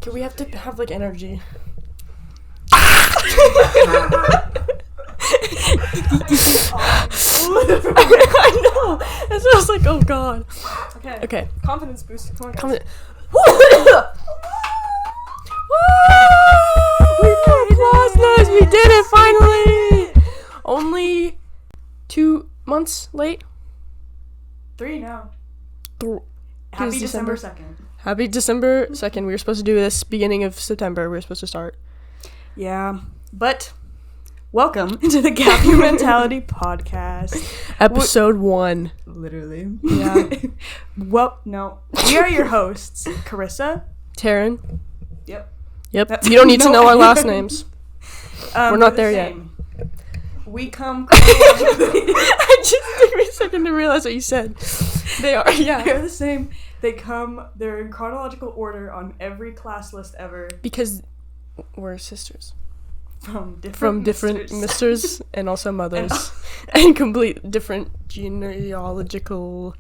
Okay, we have to have, like, energy. I know. That's what I was like, oh god. Okay. Confidence boost. Come on, guys. Applause noise. We did it finally. Only 2 months late. 3 now. Happy December 2nd. Happy December 2nd. We were supposed to do this beginning of September. We were supposed to start. Yeah, but welcome to the Gap Year Mentality podcast. Episode 1. Literally. Yeah. Well, no. We are your hosts, Carissa. Taryn. Yep. You don't need to know our last names. We're not there yet. We come chronologically. I just took me a second to realize what you said. They are, yeah. They're the same. They're in chronological order on every class list ever. Because we're sisters. From different misters and also mothers. And complete different genealogical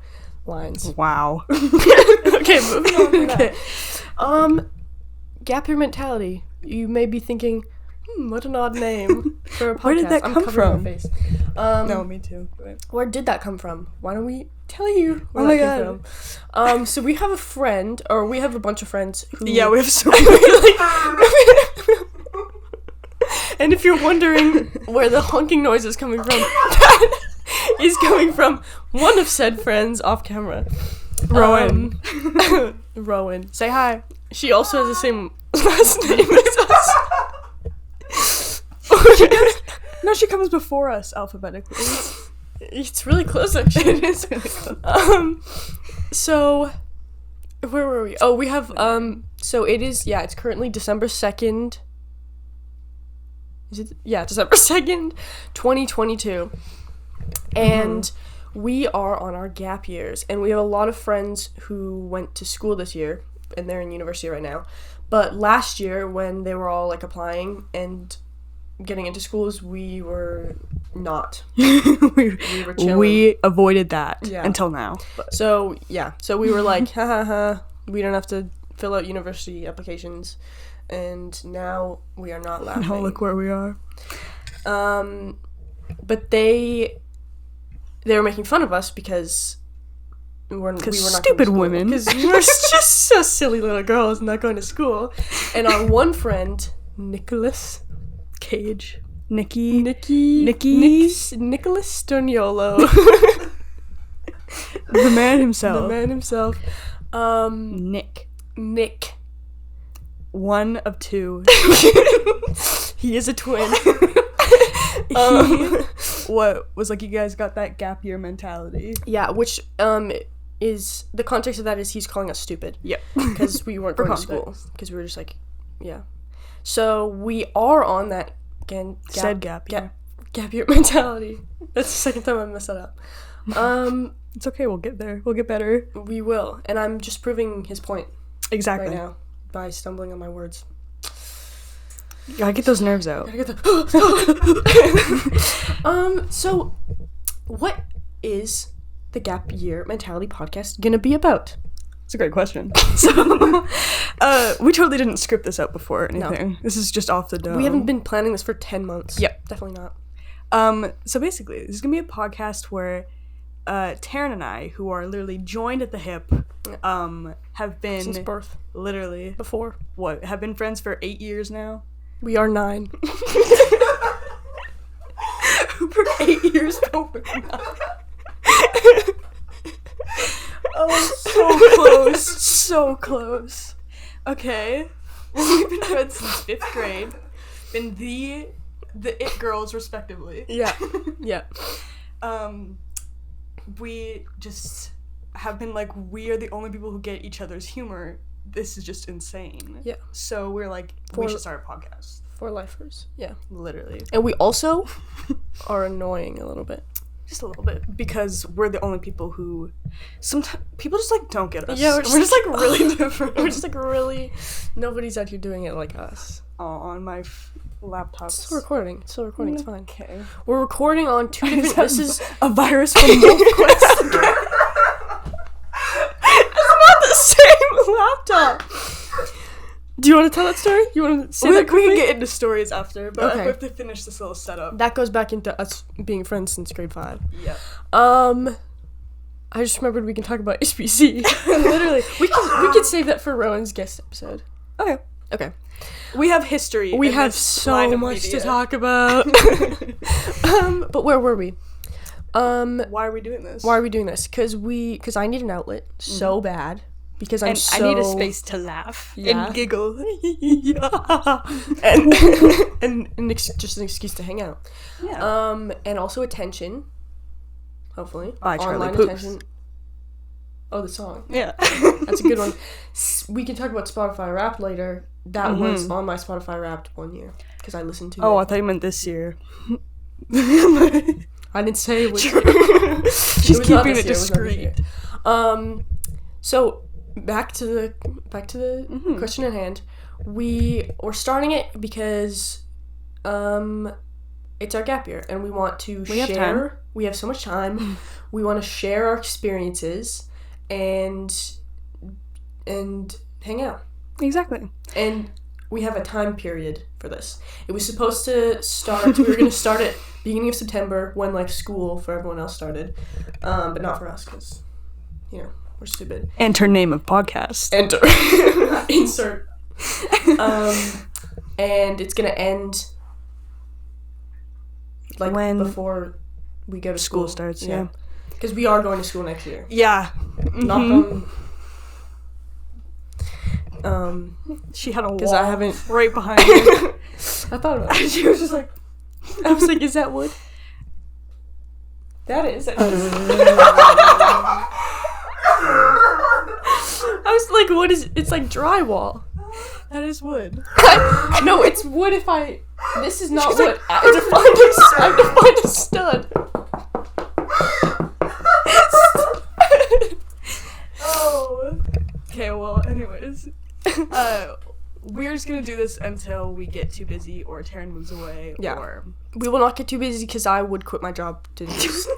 lines. Wow. Okay, moving on to that. Gap Year Mentality. You may be thinking, what an odd name for a podcast. Where did that come from? My face. No, me too. Where did that come from? Why don't we tell you where Oh that my came from? So we have a friend, or we have a bunch of friends who... Yeah, we have so many. And if you're wondering where the honking noise is coming from, that is coming from one of said friends off camera. Rowan. Rowan. Say hi. She also has the same last name as us. No, she comes before us alphabetically. It's really close, actually. It is really close. So, where were we? Oh, we have, so it is, it's currently December 2nd. Is it? Yeah, December 2nd, 2022. And we are on our gap years. And we have a lot of friends who went to school this year, and they're in university right now. But last year, when they were all, like, applying and getting into schools, we were not. we were chilling. We avoided that until now. But. So we were like, we don't have to fill out university applications, and now we are not laughing. Now look where we are. But they were making fun of us because we were not stupid women. Because we were just so silly little girls not going to school. And our one friend, Nicholas Cage. Nicholas Sturniolo. The man himself. Nick. One of two. He is a twin. What was like, you guys got that gap year mentality. Yeah, which is the context of that is he's calling us stupid. Yep. Because we weren't going to school. Because we were just like, yeah. So we are on that gap year mentality. That's the second time I messed that up. It's okay, we'll get there. We'll get better. We will. And I'm just proving his point. Exactly. Right now. By stumbling on my words. You gotta get those nerves out. So what is the Gap Year Mentality podcast gonna be about? It's a great question. So, we totally didn't script this out before or anything. No. This is just off the dome. We haven't been planning this for 10 months. Yep. Definitely not. So basically, this is gonna be a podcast where Taryn and I, who are literally joined at the hip, have been... Since birth. Literally. Before. What? Have been friends for 8 years now? We are 9. For 8 years, but we're 9. Oh, so close. So close. Okay. We've been friends since 5th grade. Been the it girls, respectively. Yeah. We just have been like, we are the only people who get each other's humor. This is just insane. Yeah. So we're like, we should start a podcast. For lifers. Yeah. Literally. And we also are annoying a little bit. Just a little bit. Because we're the only people who... Sometimes people just, like, don't get us. Yeah, we're just like, really different. We're just, like, really... Nobody's out here doing it like us. Oh, on my laptop. It's still recording. It's fine. Okay. We're recording on 2 different... This is... a virus from wolfquest. It's not the same laptop. Do you want to tell that story? You want to say that We quickly? can get into stories after, but Okay. I have to finish this little setup. That goes back into us being friends since grade 5. Yeah. I just remembered we can talk about HBC. Literally. we can save that for Rowan's guest episode. Okay. We have history. We in have this line so of much media. to talk about. But where were we? Why are we doing this? Why are we doing this? Because I need an outlet so bad. Because I need a space to laugh Yeah. and giggle. and just an excuse to hang out. Yeah. And also attention. Hopefully. By Charlie Online Puth. attention. Oh, the song. Yeah. That's a good one. We can talk about Spotify Wrapped later. That was on my Spotify Wrapped one year. Because I listened to Oh, I it. thought you meant this year. I didn't say it was. She's was not keeping this it year, was not this discreet. year. So back to the question at hand. We're starting it because it's our gap year and we want to have time. We have so much time. We want to share our experiences and hang out. Exactly. And we have a time period for this. It was supposed to start, we were going to start it beginning of September when, like, school for everyone else started. But not for us because, you know, we're stupid. Enter name of podcast. Enter. Insert. And it's going to end, like, When before we go to school starts, yeah. Because we are going to school next year. Yeah. Knock on... She had a wall 'Cause I haven't- right behind her. I thought about it. She was just like, I was like, is that wood? That is. I was like, what is... It's like drywall. that is wood. No, it's wood if I... This is not wood. I have to find a stud. Oh. Okay, well, anyways. We're just gonna do this until we get too busy or Taryn moves away Yeah. or... We will not get too busy because I would quit my job to do this.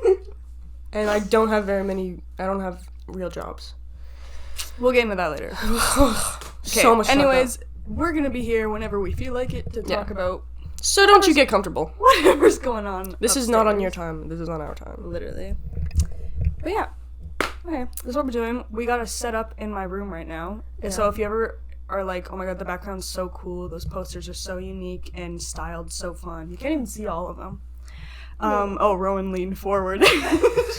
And I don't have I don't have real jobs. We'll get into that later. So much to talk anyways, we're gonna be here whenever we feel like it to talk about So don't you get comfortable. whatever's going on. This is not on your upstairs. time. This is on our time. Literally. But yeah. Okay, this is what we're doing. We got a setup in my room right now. Yeah. So if you ever are like, oh my god, the background's so cool, those posters are so unique and styled so fun. You can't even see all of them. Oh, Rowan leaned forward.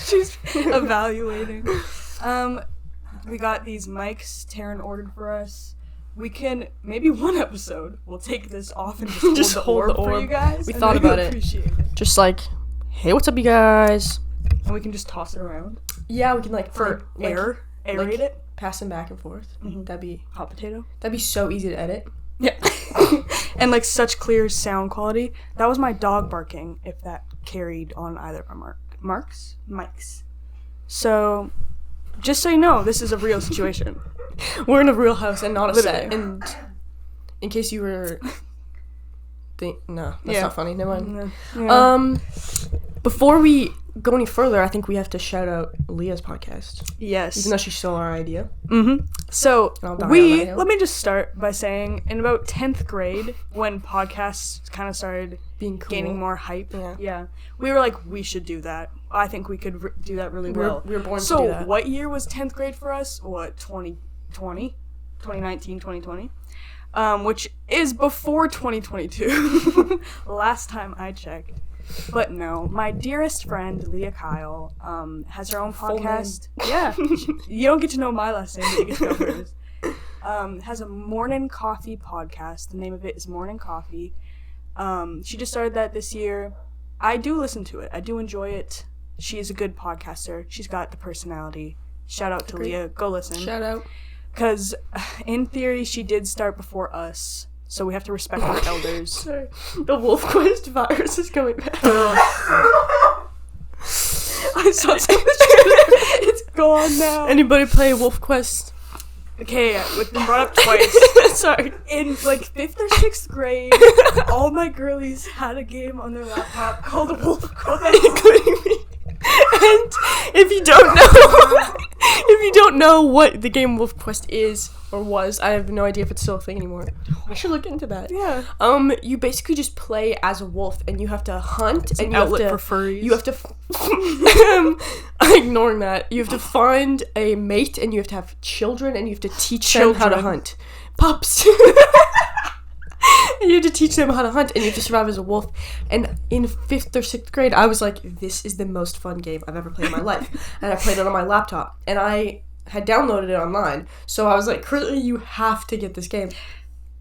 She's evaluating. We got these mics Taryn ordered for us. We can, maybe one episode, we'll take this off and just hold the orb for you guys. We and thought then about you'll it. appreciate it. Just like, hey, what's up, you guys? And we can just toss it around. Yeah, we can like For air. Aerate like, it. pass them back and forth. Mhm. That'd Hot potato. be so easy to edit. Yeah. And like such clear sound quality. That was my dog barking, if that carried on either of our mics. So, just so you know, this is a real situation. We're in a real house and not a set. Literally. And in case you were, no, that's Yeah. not funny. Never mind. Yeah. Before we go any further, I think we have to shout out Leah's podcast, Yes. even though she stole our idea. Mm-hmm. So I'll die on that hill. let me just start by saying, in about 10th grade, when podcasts kind of started Being cool. gaining more hype, Yeah. we were like, we should do that. I think we could do that really well. We were born So to do that. what year was 10th grade for us? What, 2020? 2019, 2020? Which is before 2022. Last time I checked. But no, my dearest friend, Leah Kyle, has her own Full podcast. Yeah. You don't get to know my last name, but you get to know hers. Has a morning coffee podcast. The name of it is Morning Coffee. She just started that this year. I do listen to it. I do enjoy it. She is a good podcaster. She's got the personality. Shout out to Agreed. Leah. Go listen. Shout out. Because, in theory, she did start before us. So we have to respect our elders. Sorry. The wolfquest virus is coming back. I saw something. It's gone now. Anybody play wolfquest? Okay, it's been brought up twice. Sorry. In like 5th or 6th grade, all my girlies had a game on their laptop called wolfquest. Including me. And if you don't know, If you don't know what the game WolfQuest is or was, I have no idea if it's still a thing anymore. I should look into that. Yeah. You basically just play as a wolf, and you have to hunt, It's and an you have outlet to. for furries. You have to. Ignoring that, you have to find a mate, and you have to have children, and you have to teach them how to Children. hunt. Pups. And you have to teach them how to hunt, and you have to survive as a wolf. And in 5th or 6th grade, I was like, this is the most fun game I've ever played in my life. And I played it on my laptop, and I had downloaded it online. So I was like, Curly, you have to get this game.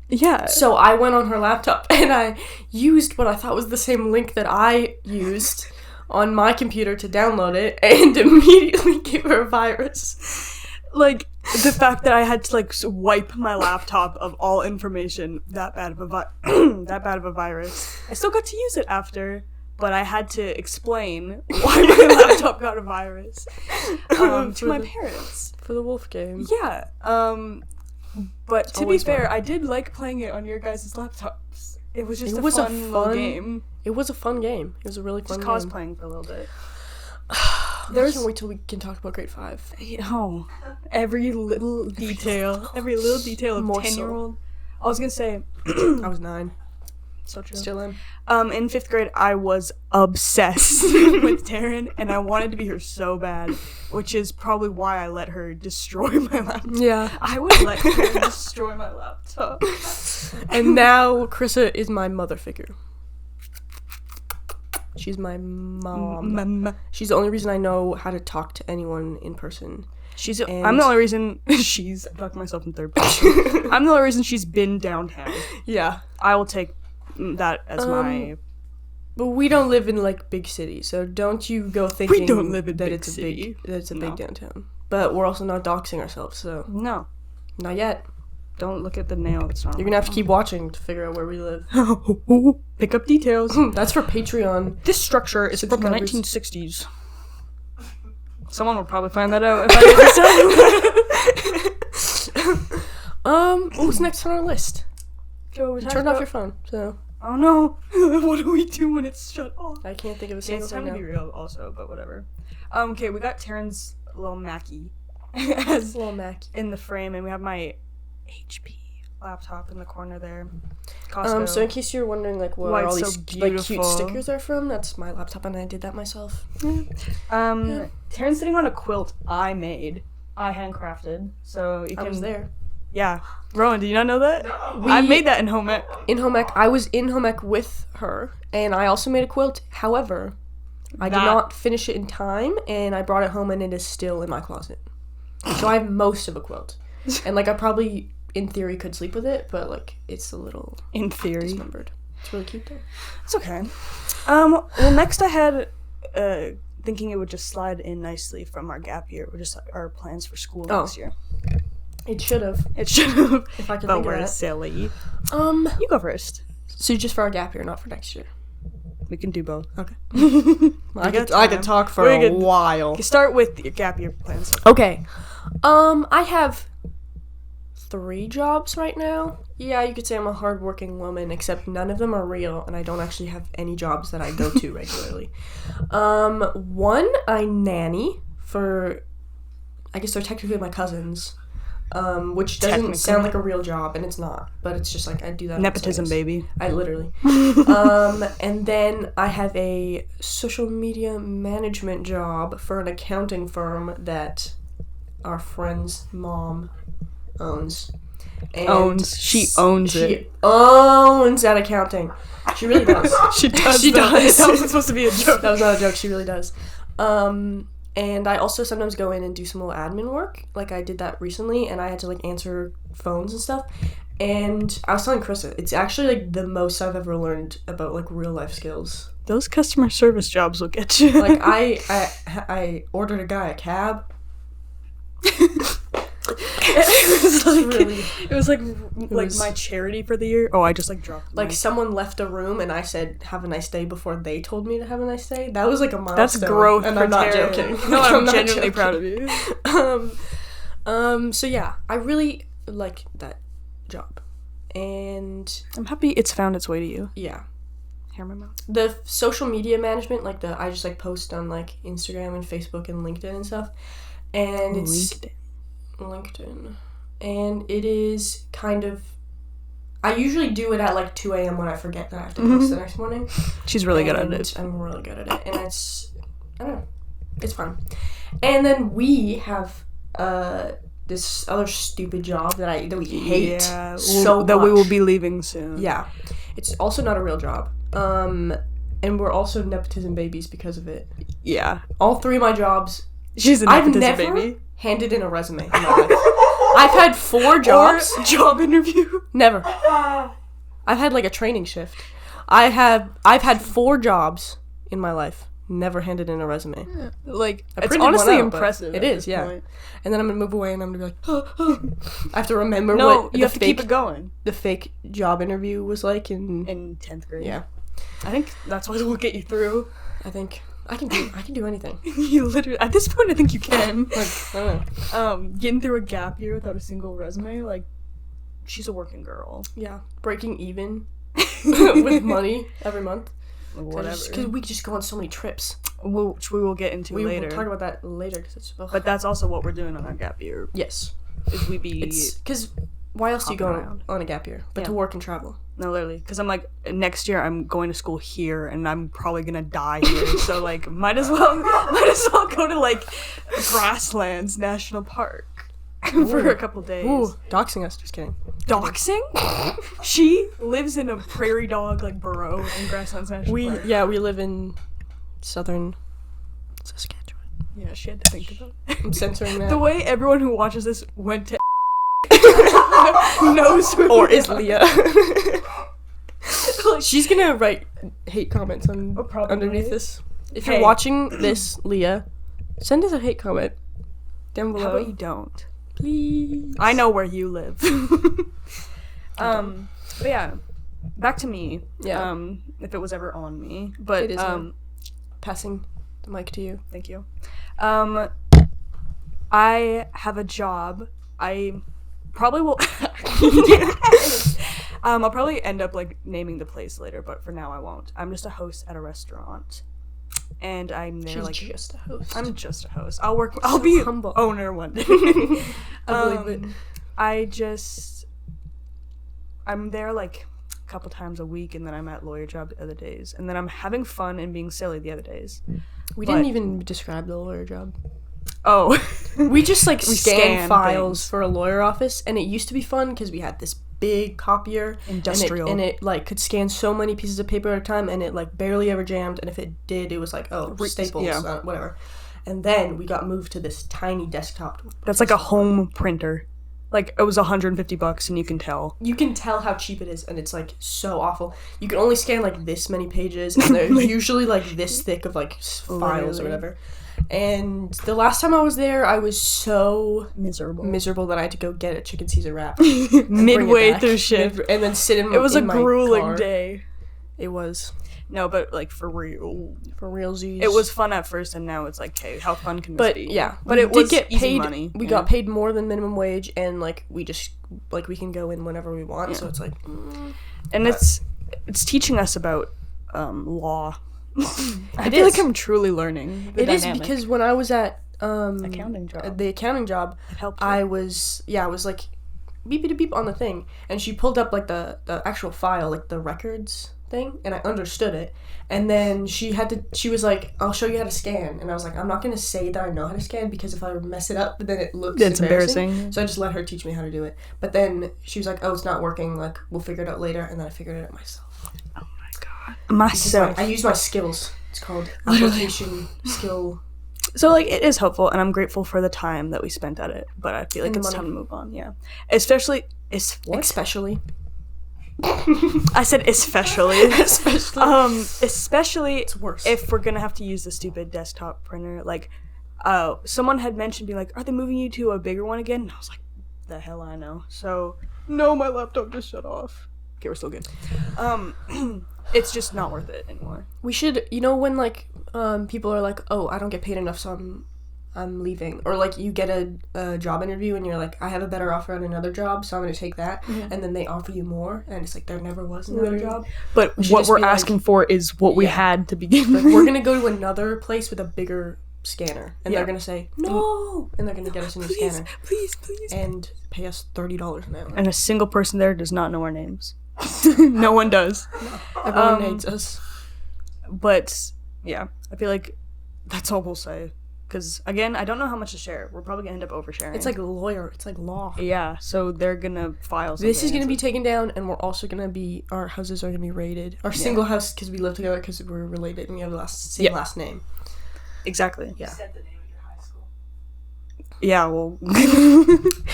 Yeah. So I went on her laptop, and I used what I thought was the same link that I used on my computer to download it, and immediately gave her a virus. Like, the fact that I had to, like, wipe my laptop of all information, that bad of a virus. I still got to use it after, but I had to explain why my laptop got a virus to my parents. For the wolf game. Yeah. But to be always fair, fun. I did like playing it on your guys' laptops. It was just It a was a fun little fun- game. It was a fun game. It was a really fun Just game. cosplaying for a little bit. I can't wait till we can talk about grade 5. Oh, every little detail of More so. 10-year-old. I was gonna say, I was 9. so true. Still am. In 5th grade, I was obsessed with Taryn, and I wanted to be her so bad, which is probably why I let her destroy my laptop. Yeah. I would let her destroy my laptop. And now Krissa is my mother figure. She's my mom. Mama. She's the only reason I know how to talk to anyone in person. I'm the only reason I'm talking myself in third person. I'm the only reason she's been downtown. Yeah. I will take that as my. But we don't live in like big cities, so don't you go thinking don't live in that big it's a city. big downtown. But we're also not doxing ourselves, so No, not yet. don't look at the nail. It's not. You're gonna have to keep watching to figure out where we live. Pick up details. That's for Patreon. This structure is from the Subscribers. 1960s. Someone will probably find that out if I did this. What's next on our list? So Turn off your phone. So Oh no! What do we do when it's shut off? I can't think of a Yeah, single it's thing time to now. be real, also, but whatever. Okay, we got Taryn's little Mackie as Little Mac. in the frame, and we have my HP laptop in the corner there. Costco. So in case you're wondering, like, where Why all it's these so like cute beautiful. stickers are from, that's my laptop, and I did that myself. Taryn's sitting on a quilt I made. I handcrafted. So you can. I was there. Yeah. Rowan, did you not know that? I made that in home ec. In home ec, I was in home ec with her, and I also made a quilt. However, I did That- not finish it in time, and I brought it home, and it is still in my closet. So I have most of a quilt, and like I probably, in theory, could sleep with it, but like it's a little In theory. dismembered. It's really cute though. It's okay. Well, next I had thinking it would just slide in nicely from our gap year, or just our plans for school Oh. next year. It should have, It should have. if I could But think of we're that. silly. You You go first. so just for our gap year, not for next year. We can do both. Okay. I could talk for We're a good. while. Okay, start with your gap year plans. Okay. I have 3 jobs right now. Yeah, you could say I'm a hardworking woman, except none of them are real, and I don't actually have any jobs that I go to regularly. One, I nanny for, I guess they're technically my cousins, which doesn't Technically. sound like a real job, and it's not, but it's just like I do that. Nepotism, baby. I literally. And then I have a social media management job for an accounting firm that our friend's mom owns. And She owns it. She owns that accounting. She really does. She does. She though. does. That wasn't supposed to be a joke. That was not a joke. She really does. And I also sometimes go in and do some little admin work. Like I did that recently, and I had to like answer phones and stuff. And I was telling Krista, it's actually like the most I've ever learned about like real life skills. Those customer service jobs will get you. Like I ordered a guy a cab. It was like was- my charity for the year. Oh, I just like dropped. Like my- someone left a room and I said have a nice day before they told me to have a nice day. That was like a milestone. that's growth. and for I'm not Taryn. joking. No, I'm not genuinely joking. proud of you. So yeah, I really like that job. And I'm happy it's found its way to you. yeah. Hair in my mouth. The social media management, like I just like post on like Instagram and Facebook and LinkedIn and stuff. and it's LinkedIn. And it is kind of, I usually do it at like 2 a.m. when I forget that I have to post the next morning. She's really good at it. I'm really good at it. And it's, I don't know, it's fun. And then we have this other stupid job that we hate so that much. we will be leaving soon. Yeah. It's also not a real job. And we're also nepotism babies because of it. Yeah. All 3 of my jobs, She's a nepotism I've never baby. handed in a resume in my life. I've had 4 jobs. Or job interview. Never. I've had like a training shift. I've had 4 jobs in my life. Never handed in a resume. Yeah. Like, I it's printed honestly one out, impressive. It is, yeah. Point. And then I'm gonna move away and I'm gonna be like, I have to remember No, what you have to keep it going. The fake job interview was like in 10th grade. Yeah. I think that's what will get you through. I think I can do anything. You literally, at this point, I think you can. Like, I don't know. Getting through a gap year without a single resume, like, she's a working girl. Yeah. Breaking even with money every month. Whatever. Because we just go on so many trips. Which we will get into later. We'll talk about that later. Cause it's, but that's also what we're doing on our gap year. Yes. Is we be... Because why else do you go on a gap year? But to work and travel. No, literally. Because I'm like, next year I'm going to school here and I'm probably going to die here. So, like, might as well go to, like, Grasslands National Park for a couple days. Ooh, doxing us. Just kidding. Doxing? She lives in a prairie dog, like, burrow in Grasslands National Park. Yeah, we live in southern Saskatchewan. Yeah, she had to think about it. I'm censoring that. The way everyone who watches this went to knows who or is Leah. Like, she's gonna write hate comments on underneath this. If you're watching this, Leah, send us a hate comment down below. How about you don't? Please. I know where you live. But yeah, back to me. Yeah. If it was ever on me, but it is passing the mic to you. Thank you. I have a job. I probably will. I'll probably end up like naming the place later, but for now I won't. I'm just a host at a restaurant, and I'm there. She's just a host. I'm just a host. I'll be humble. Owner one day. I believe it. I'm there like a couple times a week, and then I'm at lawyer job the other days, and then I'm having fun and being silly the other days. We didn't even describe the lawyer job. Oh. We just like scan files things for a lawyer office, and it used to be fun because we had this big copier, industrial, and it like could scan so many pieces of paper at a time, and it like barely ever jammed, and if it did, it was like staples, whatever. And then we got moved to this tiny desktop. That's like a home printer. Like, it was $150, and you can tell. You can tell how cheap it is, and it's, like, so awful. You can only scan, like, this many pages, and they're usually, like, this thick of, like, files or whatever. And the last time I was there, I was so miserable that I had to go get a chicken Caesar wrap. Midway through shift. And then sit in my car. It was a grueling day. It was. No, but, like, for real. For realsies. It was fun at first, and now it's like, hey, how fun can this be? Yeah. But it was get paid money. We got paid more than minimum wage, and, like, we just, like, we can go in whenever we want, so it's like... And it's teaching us about law. I feel like I'm truly learning the dynamic. Is, because when I was at... accounting job. It helped. I was like, beep on the thing, and she pulled up, like, the actual file, like, the records thing, and I understood it, and then she was like, I'll show you how to scan, and I was like, I'm not gonna say that I know how to scan because if I mess it up then it looks embarrassing. So I just let her teach me how to do it, but then she was like, oh, it's not working, like, we'll figure it out later, and then I figured it out myself. Oh my god. Myself. I use my skills. It's called application skill. So, like, it is helpful, and I'm grateful for the time that we spent at it, but I feel like it's time to move on. Especially I said especially. Especially it's worse. If we're gonna have to use the stupid desktop printer. Like, someone had mentioned, being like, are they moving you to a bigger one again? And I was like, the hell I know. So, no, my laptop just shut off. Okay, we're still good. It's just not worth it anymore. We should, when, like, people are like, oh, I don't get paid enough, so I'm leaving, or like you get a job interview and you're like, I have a better offer on another job, so I'm gonna take that, and then they offer you more, and it's like there never was another job. But what we're asking for is what we had to begin with. Like, we're gonna go to another place with a bigger scanner. And they're going to say, no! And they're going to get us a new scanner. Please. And pay us $30 an hour. And a single person there does not know our names. No one does. Everyone hates us. But, yeah, I feel like that's all we'll say. Because, again, I don't know how much to share. We're probably going to end up oversharing. It's like lawyer. It's like law. Yeah, so they're going to file something. This is going to be taken down, and we're also going to be... Our houses are going to be raided. Our single house, because we live together, because we're related, and we have the same last name. Exactly. Yeah. You said the name of your high school. Yeah, well...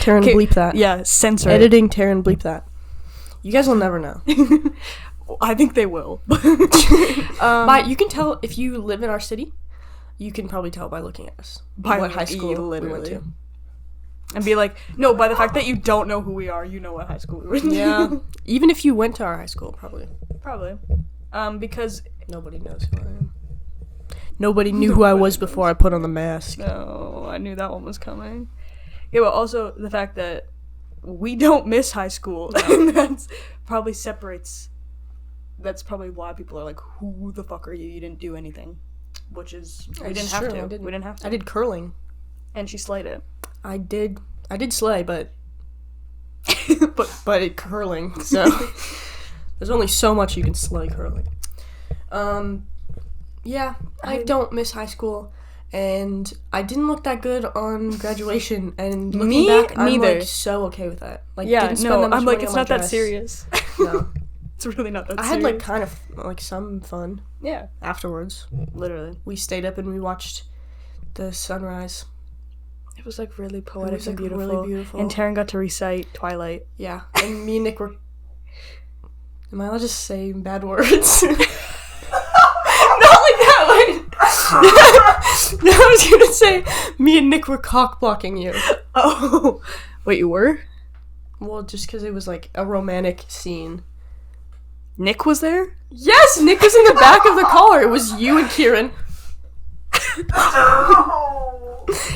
Taryn, bleep that. Yeah, censor it. Editing, Taryn, bleep that. You guys will never know. I think they will. But you can tell if you live in our city... You can probably tell by looking at us. By what high school literally. we went to. And be like, no, by the fact that you don't know who we are, you know what high school we went to. Yeah. Even if you went to our high school, probably. Probably. Because... Nobody knows who I am. Nobody knew who I was before I put on the mask. No, I knew that one was coming. Yeah, but also the fact that we don't miss high school. And that's probably separates... That's probably why people are like, who the fuck are you? You didn't do anything. Which is... We didn't have to. We didn't have to. I did curling. And she slayed it. I did slay, but it curling. So there's only so much you can slay curling. Yeah, I don't miss high school, and I didn't look that good on graduation. And looking back, I'm neither. like so okay with that. Like, Yeah, didn't spend no, that much I'm like, money it's on my not that dress. serious. No, It's really not that I serious. had like kind of like some fun. Yeah, Afterwards, literally. we stayed up and we watched the sunrise. It was like really poetic was, and like, beautiful. really beautiful. And Taryn got to recite Twilight. Yeah, and me and Nick were... Am I allowed to say bad words? Not like that way. No, I was gonna say, me and Nick were cock-blocking you. Oh. Wait, you were? Well, just because it was like a romantic scene. Nick was there? Yes, Nick was in the back of the car. It was you and Kieran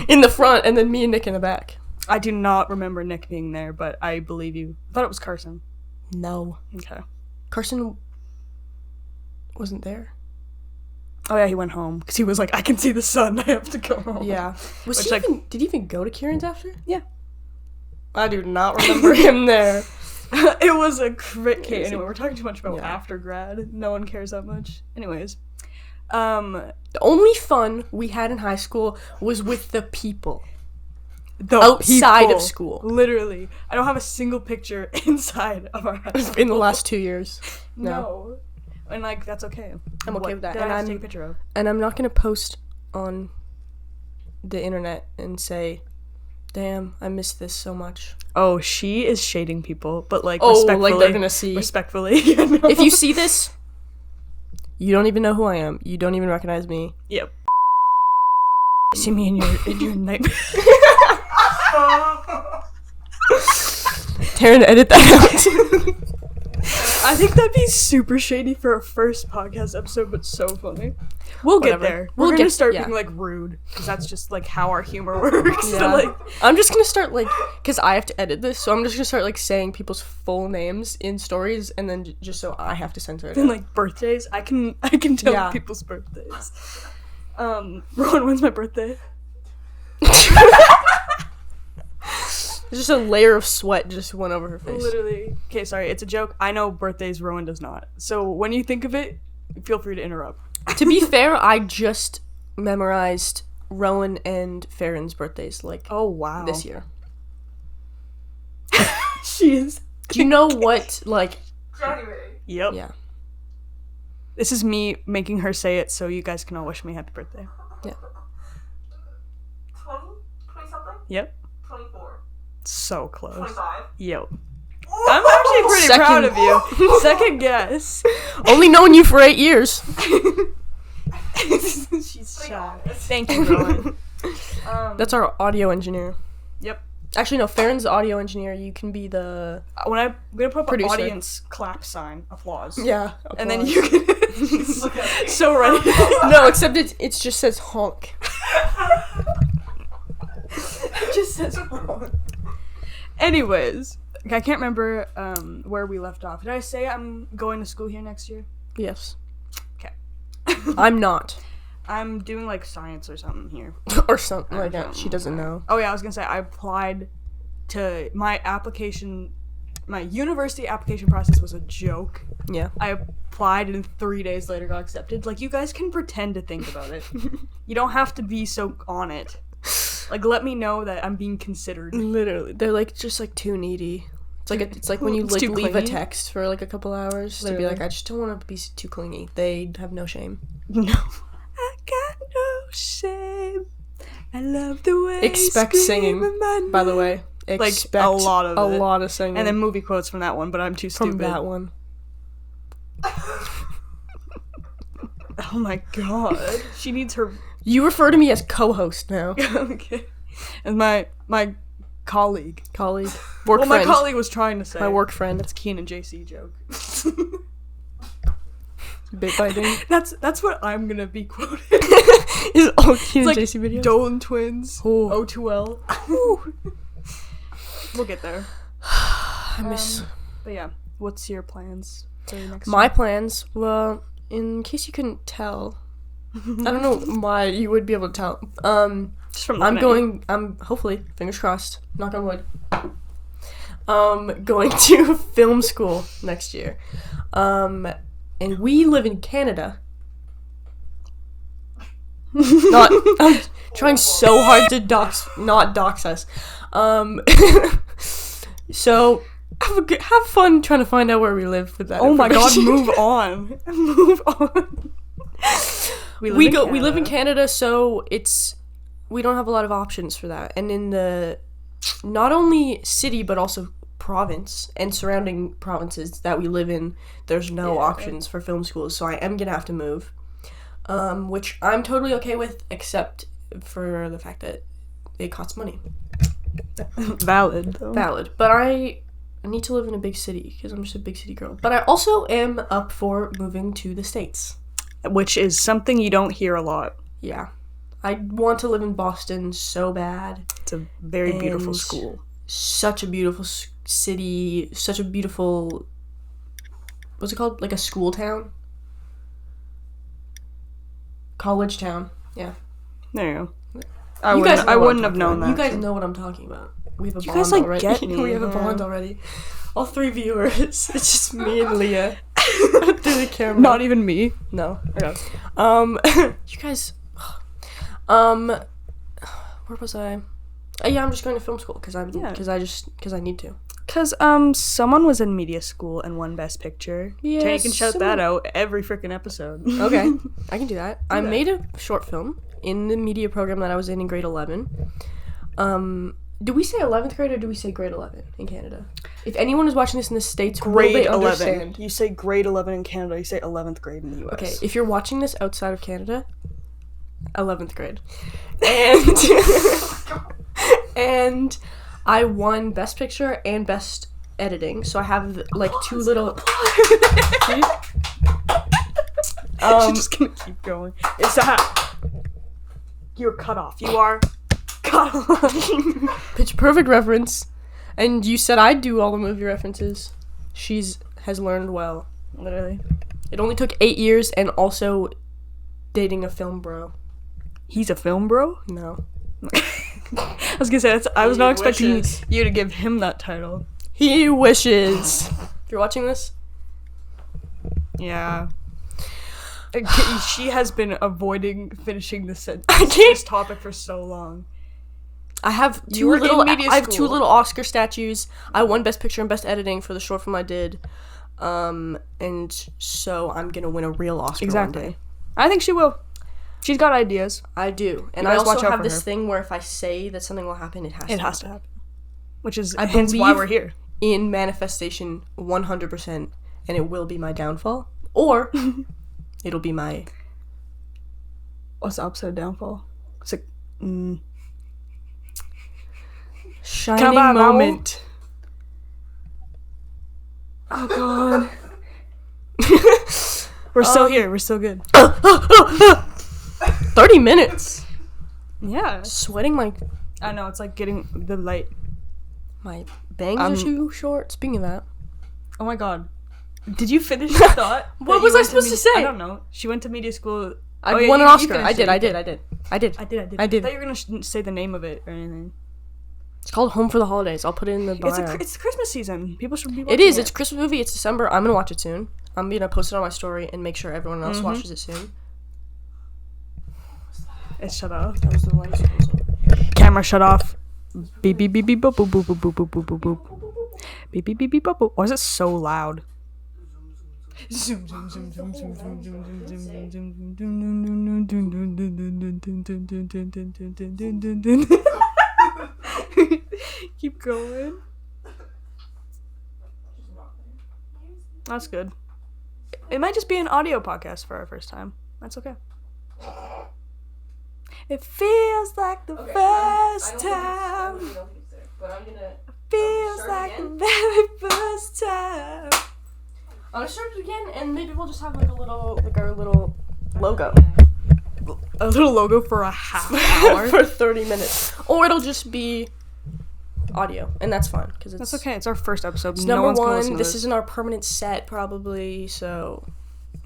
in the front, and then me and Nick in the back. I do not remember Nick being there, but I believe you. I thought it was Carson. No. Okay. Carson wasn't there. Oh yeah, he went home because he was like, I can see the sun. I have to go home. Yeah. Was Which, he like- even... Did he even go to Kieran's after? Yeah. I do not remember him there. It was a crit case. Anyway, we're talking too much about Yeah. after grad. No one cares that much. Anyways. The only fun we had in high school was with the people. The Outside of people. school. Literally. I don't have a single picture inside of our high school. In the last 2 years. No. And like, that's okay. I'm okay with that. Did And I have to I'm- take a picture of? And I'm not going to post on the internet and say, damn, I miss this so much. Oh, she is shading people, but like Oh, respectfully. like they're going to see. Respectfully. Yeah, no. If you see this, you don't even know who I am. You don't even recognize me. Yep. See me in your nightmare. Taryn, edit that out. I think that'd be super shady for a first podcast episode, but so funny. We'll Whatever. get there. We'll We're gonna get- start yeah. being like rude, because that's just like how our humor works. So, Yeah. like, I'm just going to start like, because I have to edit this, so I'm just going to start like saying people's full names in stories, and then just so I have to censor it. and like birthdays, I can tell Yeah. people's birthdays. Rowan, when's my birthday? There's just a layer of sweat just went over her face. Literally. Okay, sorry, it's a joke. I know birthdays, Rowan does not. So when you think of it, feel free to interrupt. To be fair, I just memorized Rowan and Farron's birthdays like Oh wow. this year. She is. Do you know what like January. Yep. yeah. This is me making her say it so you guys can all wish me happy birthday. 20 something? Yep. 24. So close. 25. Yep. I'm actually pretty Second. proud of you. Second guess. Only known you for 8 years. She's shy. Thank you, Rowan. That's our audio engineer. Yep. Actually, no, Farron's the audio engineer. You can be the When I'm gonna put up Producer. an audience clap sign, applause. yeah, And then you can. She's so ready. no, except it just says honk. It just says honk. Anyways, I can't remember where we left off. Did I say I'm going to school here next year? Yes. Okay. I'm not. I'm doing like science or something here. Or something like that. She doesn't know. Oh yeah, I was gonna say I applied to my application. My university application process was a joke. Yeah. I applied and 3 days later got accepted. Like, you guys can pretend to think about it. You don't have to be so on it. Like, let me know that I'm being considered. Literally, they're like just like too needy. It's like when you It's like too leave a clingy. text for like a couple hours to be Literally. like, I just don't want to be too clingy. They have no shame. No. I got no shame. I love the way Expect you singing, scream in my by the name. way. Like, Expect a lot of it. a lot of singing. And then movie quotes from that one, but I'm too from stupid. that one. Oh my god. She needs her... You refer to me as co-host now. Okay. And my colleague. Colleague. Work Well, friend. my colleague was trying to say. My work friend. That's Keen and JC joke. Bit biting. That's what I'm gonna be quoted. Is all Keen It's and like JC videos? Dolan twins. Oh. O2L. We'll get there. I miss... But yeah, what's your plans for next My plans, well, in case you couldn't tell, I don't know why you would be able to tell. Just from I'm hopefully, fingers crossed, knock on wood, going to film school next year. And we live in Canada. I'm trying so hard to not dox us. So have fun trying to find out where we live with that. Oh my god, information. move on. Move on. We live in Canada, so we don't have a lot of options for that. And in the not only city but also province and surrounding provinces that we live in, there's no options for film schools, so I am gonna have to move. Which I'm totally okay with, except for the fact that it costs money. Valid, though. Valid. But I need to live in a big city because I'm just a big city girl. But I also am up for moving to the States. Which is something you don't hear a lot. Yeah. I want to live in Boston so bad. It's a very beautiful And school. Such a beautiful city. Such a beautiful... What's it called? Like a school town? College town. Yeah. There you go. I wouldn't have known that. You guys know what I'm talking about. We have a You bond guys, like, already. get me, We have a yeah. bond already. All 3 viewers. It's just me and Leah. Through the camera. Not even me. No. Okay. You guys... where was I? Yeah, I'm just going to film school because I need to. Because, someone was in media school and won Best Picture. Yeah, Taryn can shout that out every freaking episode. Okay, I can do that. I that. made a short film in the media program that I was in grade 11. Do we say 11th grade or do we say grade 11 in Canada? If anyone is watching this in the States, will Grade they 11. understand? You say grade 11 in Canada, you say 11th grade in the US. Okay, if you're watching this outside of Canada, 11th grade. And and I won Best Picture and Best Editing, so I have like 2 little... I'm just gonna keep going. It's that. You're cut off. You are cut off. Pitch Perfect reference. And you said I'd do all the movie references. Has learned well. Literally. It only took 8 years and also dating a film bro. He's a film bro? No. I was gonna say, I was He not expecting wishes. you to give him that title. He wishes. If you're watching this, Yeah. She has been avoiding finishing this topic for so long. I have You were in media I have 2 school. little Oscar statues. I won Best Picture and Best Editing for the short film I did. And so I'm gonna win a real Oscar one day. I think she will. She's got ideas. I do. And You I guys watch also out have for this her. thing where if I say that something will happen, it has to It happen. has to happen. Which is I hence why believe- we're here. In manifestation 100%, and it will be my downfall, or it'll be my What's the opposite of downfall? It's like, shining Can I buy a vowel? moment. oh god. We're still here. We're still good. 30 minutes. Yeah. Sweating I know, it's like getting the light. my bangs are too short. Speaking of that, Oh my god. Did you finish your thought? What that was you I went supposed to me- say? I don't know. She went to media school I Oh, yeah, won an you Oscar. finished I it, did. you I did. did. I did. I did. I did. I did. I thought you were gonna say the name of it or anything. It's called Home for the Holidays. I'll put it in the bio. It's the Christmas season. People should be watching It is. It's a Christmas movie. It's December. I'm gonna watch it soon. I'm gonna post it on my story and make sure everyone else watches it soon. It's shut off. That was the lights. Camera shut off. Beep beep beep beep boop boop boop boop boop boop boop boop boop. Beep beep beep beep boop boop. Why is it so loud? Zoom zoom zoom zoom zoom zoom zoom zoom zoom zoom zoom. Keep going. That's good. It might just be an audio podcast for our first time. That's okay. It feels like the first time. But I'm gonna. Feels like the very first time. I'm gonna start it again, and maybe we'll just have like our little logo A little logo for a half hour. for 30 minutes, or it'll just be audio, and that's fine because That's okay. It's our first episode. It's no number one's gonna one. listen to This isn't our permanent set, probably. So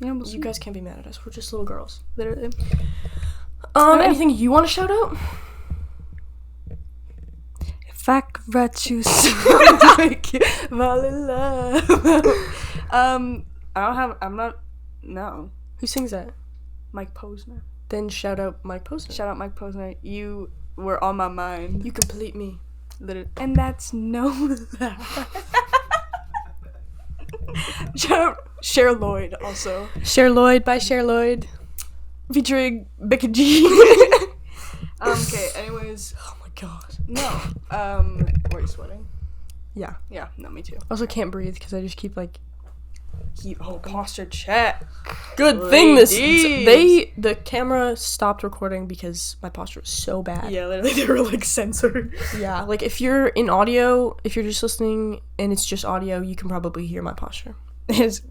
Yeah, you guys can't be mad at us. We're just little girls. literally. Anything you want to shout out? If I could write you something like you fall in love. I'm not. No. Who sings that? Mike Posner. Then shout out Mike Posner. Shout out Mike Posner. You were on my mind. You complete me. Literally. And that's no lie. Shout out Cher Lloyd also. Cher Lloyd by Cher Lloyd. Featuring Becca G. Okay, anyways. Oh my god. No. Were you sweating? Yeah. Yeah, no, me too. I also can't breathe because I just keep like. Posture check. Good thing Ladies. the camera stopped recording because my posture was so bad. Yeah, literally they were like censored. Yeah, like if you're in audio, if you're just listening and it's just audio, you can probably hear my posture. It's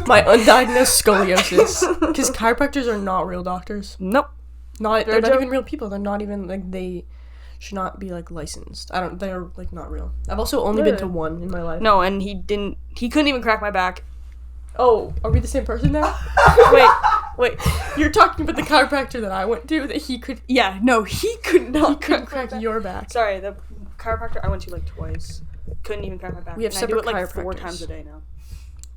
My undiagnosed scoliosis. Because chiropractors are not real doctors. nope. They're not even real people. They're not even like they should not be like licensed. They're like not real. I've also only been to one in my life. No, and he couldn't even crack my back. Oh, are we the same person now? Wait. You're talking about the chiropractor that I went to that he could Yeah, no, he could not crack your back. Sorry, the chiropractor I went to like twice. Couldn't even crack my back. We have And I do separate it like 4 chiropractors. times a day now.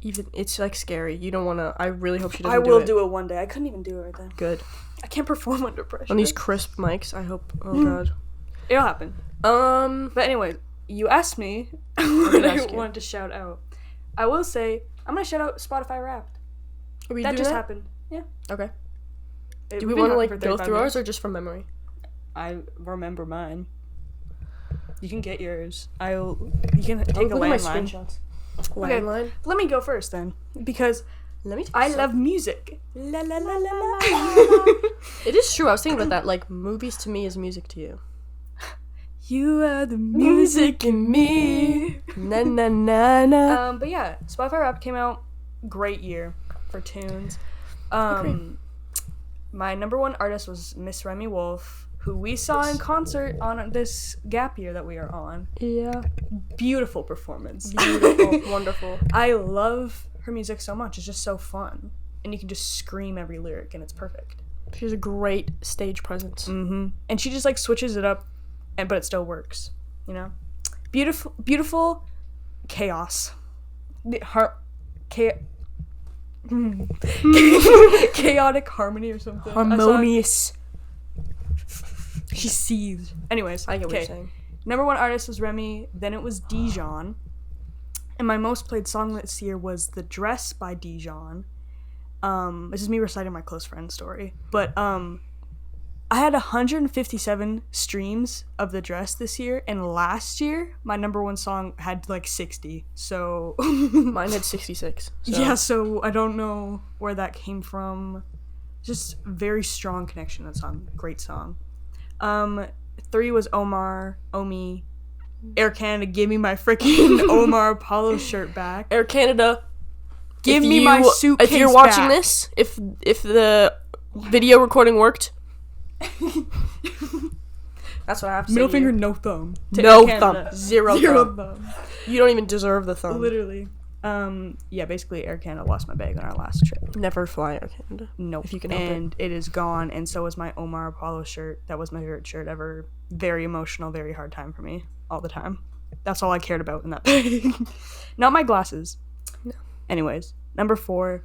Even it's like scary. You don't want to. I really hope she doesn't. I will do it. do it one day. I couldn't even do it right then. Good. I can't perform under pressure. On these crisp mics, I hope. Oh god. It'll happen. But anyway, you asked me what I ask you. wanted to shout out. I will say I'm gonna shout out Spotify Wrapped. Are we That doing just that? happened. Yeah. Okay. We've Do we been want to talking like for go 35 through minutes. ours or just from memory? I remember mine. You can get yours. You can take a Look at my landline. screenshots. Okay, Landline. let me go first then, because Let me. Take I some. love music. La la la la la. It is true. I was thinking about that. Like movies to me is music to you. You are the music in me. Na na na na. But yeah, Spotify Wrapped came out. Great year for tunes. Agreed. My number one artist was Miss Remy Wolf, who we saw in concert on this gap year that we are on. Yeah. Beautiful performance. Beautiful. Wonderful. I love her music so much. It's just so fun. And you can just scream every lyric and it's perfect. She has a great stage presence. Mm-hmm. And she just like switches it up, but it still works. You know? Beautiful chaos. Chaotic harmony or something. Harmonious. She seethed. Anyways, I get what you're saying. Number one artist was Remy, then it was Dijon. And my most played song this year was The Dress by Dijon. This is me reciting my close friend story. But I had 157 streams of The Dress this year, and last year my number one song had like 60. So Mine had 66. So. yeah, so I don't know where that came from. Just very strong connection to that song. Great song. 3 was Omi. Air Canada, give me my freaking Omar Apollo shirt back. Air Canada, Give if me you- my suitcase If you're watching back. this, if the video recording worked, that's what I have to Middle say. finger, Here. no thumb. to No Air thumb. Canada. Zero Zero thumb. thumb. You don't even deserve the thumb. Literally. Yeah, basically Air Canada lost my bag on our last trip. Never fly Air Canada. Nope. If you can help it. And it is gone, and so is my Omar Apollo shirt. That was my favorite shirt ever. Very emotional, very hard time for me all the time. That's all I cared about in that bag. Not my glasses. No. Anyways, number 4.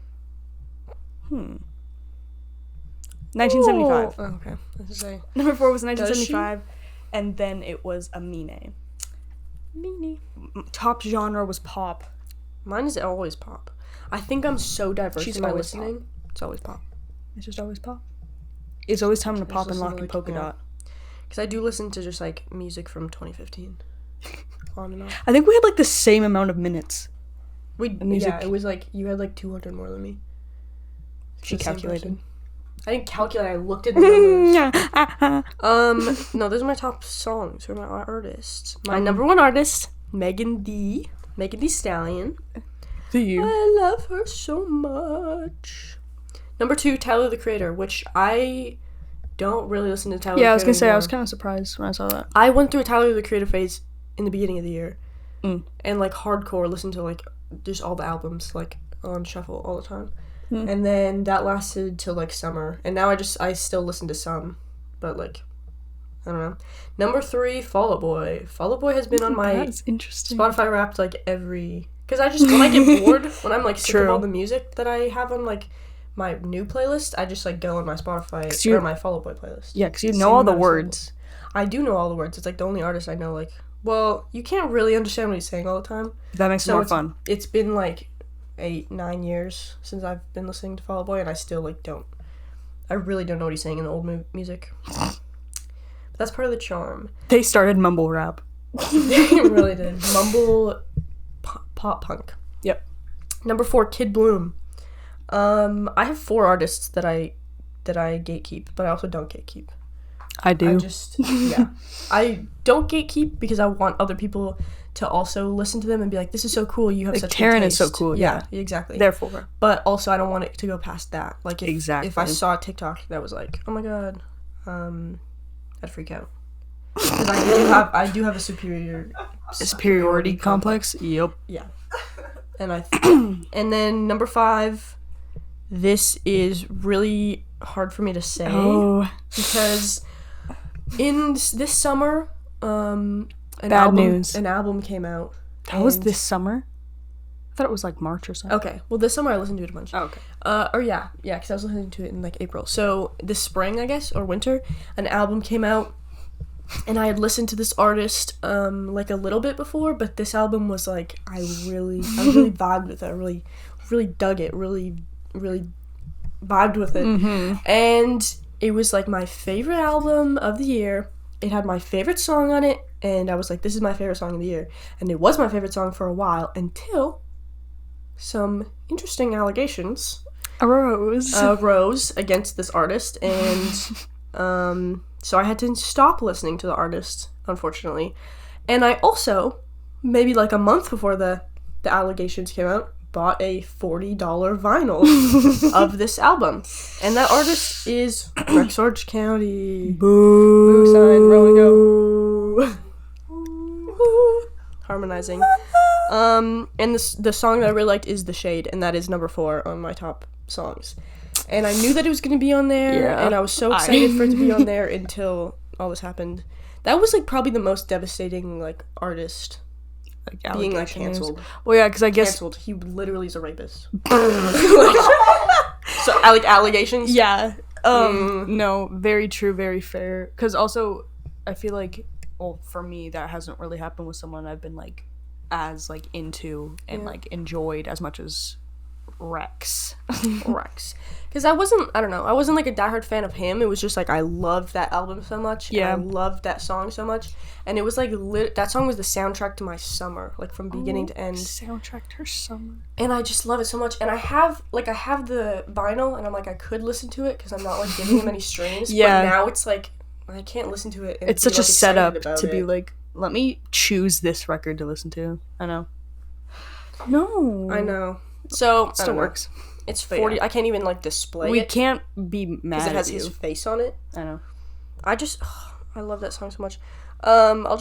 1975. Oh, okay. Let's just say Number 4 was 1975, and then it was a Mine. Meanie. Top genre was pop. Mine is always pop. I think I'm so diverse She's in my always listening. It's always pop. It's just always pop. It's always time to pop and listen to, lock and like, polka yeah. dot. Because I do listen to just like music from 2015. On and on. I think we had like the same amount of minutes. Music. Yeah, it was like you had like 200 more than me. She The same calculated. person. I didn't calculate. I looked at the numbers. No, those are my top songs. Who are my artists? My number 1 artist, Megan Thee Stallion. I love her so much. Number 2, Tyler the Creator, which I don't really listen to Tyler. Yeah, the I was gonna Creator say I anymore. was kind of surprised when I saw that. I went through a Tyler the Creator phase in the beginning of the year, and like hardcore listened to like just all the albums like on shuffle all the time, and then that lasted till like summer, and now I still listen to some, but like I don't know. Number 3, Fall Out Boy. Fall Out Boy has been on my That's interesting. Spotify Wrapped like every because I just when I get bored when I'm like sick of True. all the music that I have on like my new playlist, I just like go on my Spotify or my Fall Out Boy playlist. Yeah, because you Same know all the amount of words. I do know all the words. It's like the only artist I know. Like, well, you can't really understand what he's saying all the time. That makes it more fun. It's been like 8-9 years since I've been listening to Fall Out Boy, and I still like don't. I really don't know what he's saying in the old music. But that's part of the charm. They started mumble rap. They really did. Mumble pop punk. Yep. Number 4, Kid Bloom. I have 4 artists that I gatekeep, but I also don't gatekeep. I do. I don't gatekeep because I want other people to also listen to them and be like, this is so cool, you have Like, such good Taryn is so taste." cool, Yeah, exactly. Therefore. But also I don't want it to go past that. Like if Exactly. I saw a TikTok that was like, oh my god, I'd freak out. Because I do have a Superiority complex? Yep. Yeah. And and then number 5, this is really hard for me to say because in this summer, an album came out. That was this summer? I thought it was like March or something. Okay, well this summer I listened to it a bunch. Oh, okay. Because I was listening to it in like April. So this spring, I guess, or winter, an album came out. And I had listened to this artist like a little bit before, but this album was like I really vibed with it. I really dug it. Really vibed with it. And it was like my favorite album of the year. It had my favorite song on it, and I was like, this is my favorite song of the year. And it was my favorite song for a while until some interesting allegations arose against this artist, and so I had to stop listening to the artist, unfortunately. And I also, maybe like a month before the allegations came out, bought a $40 vinyl of this album. And that artist is Rex Orange County. Boo sign, roll and go. Harmonizing. And the song that I really liked is The Shade, and that is number 4 on my top songs. And I knew that it was going to be on there, and I was so excited for it to be on there until all this happened. That was, like, probably the most devastating, like, artist being, like, canceled. Well, yeah, because I guess... Canceled. He literally is a rapist. So, like, allegations? Yeah. No, very true, very fair. Because also, I feel like, well, for me, that hasn't really happened with someone I've been, like, as, like, into and, like, enjoyed as much as... Rex. Because I wasn't like a diehard fan of him. It was just like I loved that album so much. Yeah. And I loved that song so much. And it was like that song was the soundtrack to my summer, like from beginning to end. Soundtrack to her summer. And I just love it so much. And I have the vinyl, and I'm like I could listen to it because I'm not like giving him any streams. Yeah. But now it's like I can't listen to it. And It's such a like, setup excited to about be it. like, let me choose this record to listen to. I know. No. I know. So Still works. It's 40. I can't even like display We it can't be mad because it has at you. his face on it. I know. I love that song so much. I'll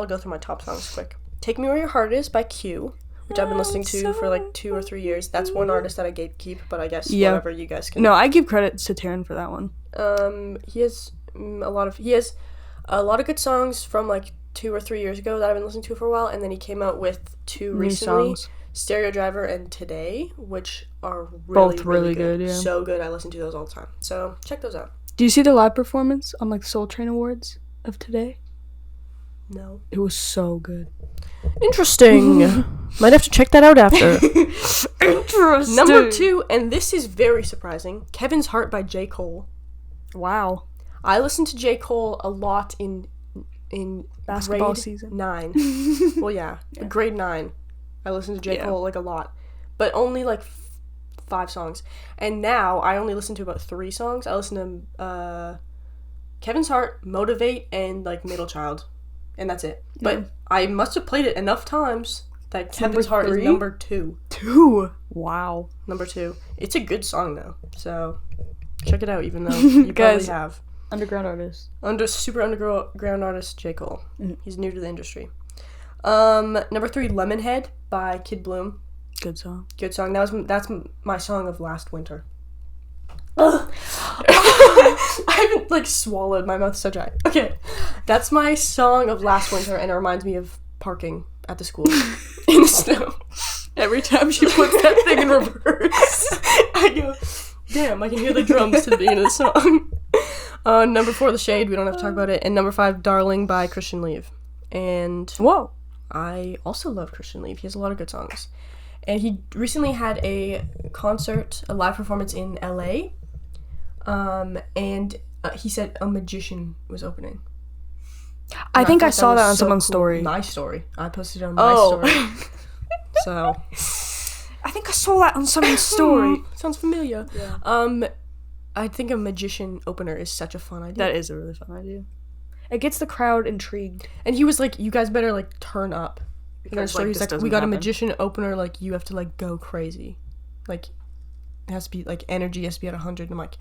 go through my top songs quick. Take Me Where Your Heart Is by Q. which I've been listening to for like 2 or 3 years. That's one artist that I gatekeep, but I guess Yeah. whatever, you guys can. No, I give credit to Taryn for that one. He has a lot of good songs from like 2 or 3 years ago that I've been listening to for a while, and then he came out with 2 New recently, songs. Stereo Driver and Today, which are Both really good, yeah. So good, I listen to those all the time. So check those out. Do you see the live performance on like Soul Train Awards of today? No. It was so good. Interesting. Might have to check that out after. Interesting. Number 2, and this is very surprising, Kevin's Heart by J. Cole. Wow. I listened to J. Cole a lot in Basketball grade season. 9. Well, yeah, grade 9. I listened to J. Yeah. Cole like a lot, but only like 5 songs. And now I only listen to about 3 songs. I listen to Kevin's Heart, Motivate, and like Middle Child, and that's it. Yeah. But I must have played it enough times that It's Kevin's number Heart is 3? number 2. 2. Wow. Number 2. It's a good song though, so check it out. Even though you probably Guys. have. Underground artist. Super underground artist J. Cole. Mhm. He's new to the industry. Number 3, Lemonhead by Kid Bloom. Good song. Good song. That's my song of last winter. I haven't like swallowed. My mouth's so dry. Okay, that's my song of last winter, and it reminds me of parking at the school in the snow. Every time she puts that thing in reverse, I go, damn, I can hear the drums to the beginning of the song. Number 4, The Shade, we don't have to talk about it. And number 5, Darling by Christian Leave. And Whoa. I also love Christian Leave. He has a lot of good songs. And he recently had a concert, a live performance in LA. And he said a magician was opening. I think I thought saw was that on so someone's cool. story. My story. I posted it on my story. So I think I saw that on someone's story. sounds familiar. Yeah. I think a magician opener is such a fun idea. That is a really fun idea. It gets the crowd intrigued. And he was like, "You guys better like turn up." Because, Like, like, he's this like, doesn't "We got happen." a magician opener. Like, you have to like go crazy. Like, it has to be like energy has to be at 100." And I'm like,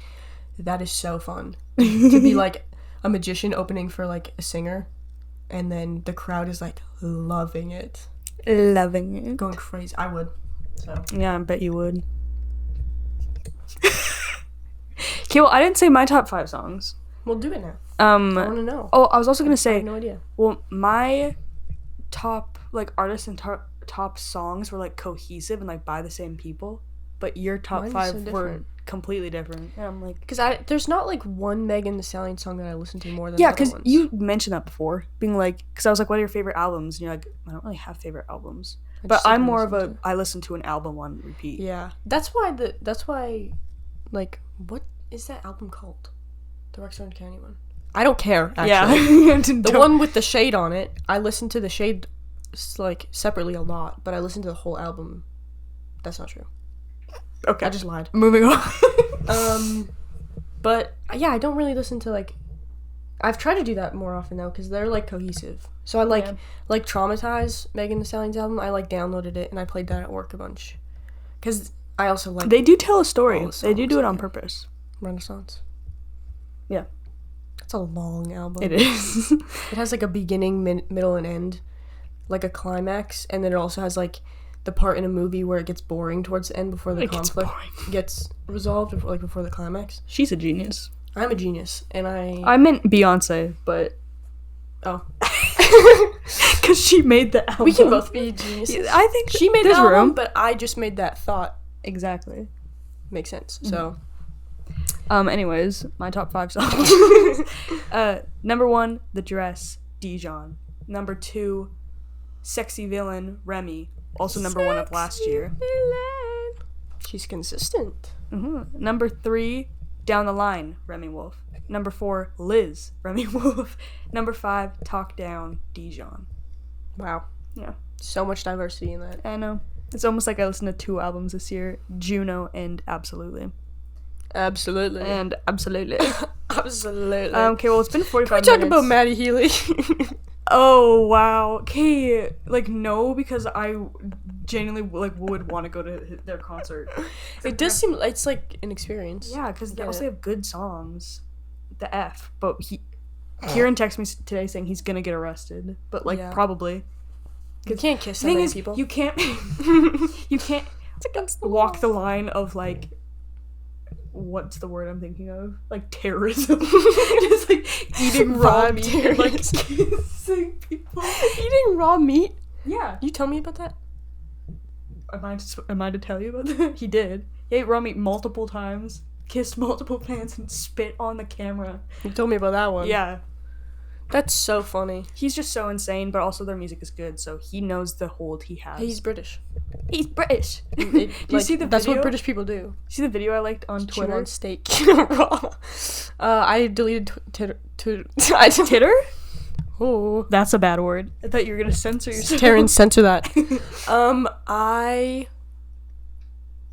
that is so fun to be like a magician opening for like a singer, and then the crowd is like loving it, Loving it. going crazy. I would. So Yeah, I bet you would. Okay, well, I didn't say my top 5 songs. we'll do it now. I want to know. Oh, I was also gonna I say, have no idea. well, my top like artists and top songs were like cohesive and like by the same people, but your top Mine is 5 so were different. completely different. And I'm like, Because there's not like one Megan Thee Stallion song that I listen to more than yeah, the other because ones. you mentioned that before, being like, because I was like, what are your favorite albums? And you're like, I don't really have favorite albums, I but just, like, I'm more of listen I listen to an album on repeat. Yeah, that's why, like, what is that album called? The Rex Orange County one. I don't care. Actually. Yeah, The one with the shade on it. I listen to the shade like separately a lot, but I listen to the whole album. That's not true. Okay, I just lied. moving on. But yeah, I don't really listen to like. I've tried to do that more often though, because they're like cohesive. So I like Traumatize, Megan Thee Stallion's album. I like downloaded it and I played that at work a bunch. Because I also like They do tell a story. all the They do songs it on on there. purpose. Renaissance. Yeah. It's a long album. It is. It has like a beginning, middle, and end, like a climax, and then it also has like the part in a movie where it gets boring towards the end before the It gets conflict boring. gets resolved, before the climax. She's a genius. I'm a genius, and I meant Beyonce, but oh, because she made the album. we can both be geniuses. I think She made the there's album, room. but I just made that thought. Exactly. Makes sense. So Anyways, my top 5 songs. Number 1, The Dress, Dijon. Number 2, Sexy Villain, Remy. Also number 1 of last year. she's consistent. Number 3, Down the Line, Remy Wolf. Number 4, Liz, Remy Wolf. Number 5, Talk Down, Dijon. Wow. Yeah. So much diversity in that. I know. It's almost like I listened to 2 albums this year, Juno and Absolutely. Absolutely. And Absolutely. Absolutely. Okay, well, it's been 45 Can we talk minutes. about Maddie Healy? Oh, wow. Okay, like, no, because I genuinely, like, would want to go to their concert. It does seem it's like an experience. Yeah, because they Get also it. have good songs. The F. But Kieran texted me today saying he's gonna get arrested. But, like, Yeah. probably. You can't kiss The that thing many is, people. you can't you can't It's against the walk law. the line of like, what's the word I'm thinking of? Like terrorism. Just like eating raw Vibe meat and like terrorism. kissing people. Eating raw meat? Yeah. You tell me about that? Am I to tell you about that? He did. He ate raw meat multiple times, kissed multiple fans, and spit on the camera. You told me about that one. Yeah. That's so funny. He's just so insane, but also their music is good, so he knows the hold he has. He's British. He's British. It, you see the That's video? what British people do. See the video I liked on Chew Twitter? on steak raw. I deleted Titter. Oh, That's a bad word. I thought you were gonna censor yourself. Taryn, censor that. I